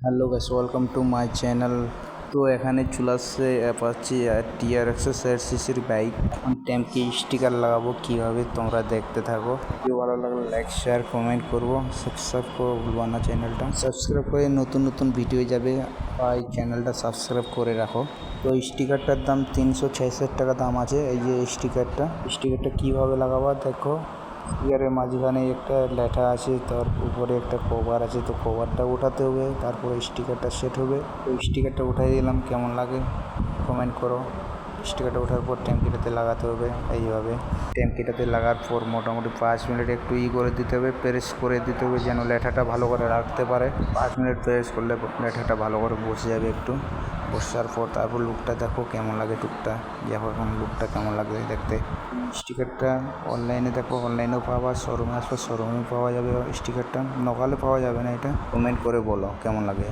Hello guys, welcome to my channel. তো এখানে চলে আসছে অ্যাপাচি TR 160 বাইক। এখন ট্যাঙ্কি স্টিকার লাগাবো কিভাবে তোমরা দেখতে থাকো। ভিডিও ভালো লাগলে লাইক শেয়ার কমেন্ট করবো, সাবস্ক্রাইব করবো ভুলবো না। চ্যানেলটা সাবস্ক্রাইব করে নতুন নতুন ভিডিও যাবে, তাই চ্যানেলটা সাবস্ক্রাইব করে রাখো। তো স্টিকারটার দাম 366 টাকা দাম আছে। এই যে স্টিকারটা কিভাবে লাগাবো দেখো। স্টিকারের মাঝখানে একটা লেখা আছে, তার উপরে একটা কভার আছে। তো কভারটা উঠাতে হবে, তারপরে স্টিকারটা সেট হবে। তো স্টিকারটা উঠাই দিলাম, কেমন লাগে কমেন্ট করো। স্টিকারটা ওঠার পর ট্যাঙ্কিটাতে লাগাতে হবে এইভাবে। ট্যাঙ্কিটাতে লাগার পর মোটামুটি 5 মিনিট একটু করে দিতে হবে, প্রেস করে দিতে হবে যেন লেঠাটা ভালো করে রাখতে পারে। 5 মিনিট প্রেস করলে লেঠাটা ভালো করে বসে যাবে। একটু বসার পর তারপর লুকটা দেখো কেমন লাগে। টুকটা দেখো এখন লুকটা কেমন লাগে দেখতে। স্টিকারটা অনলাইনে দেখো, অনলাইনেও পাওয়া, শোরুমে আসলে শোরুমেও পাওয়া যাবে। স্টিকারটা নকালে পাওয়া যাবে না। এটা কমেন্ট করে বলো কেমন লাগে।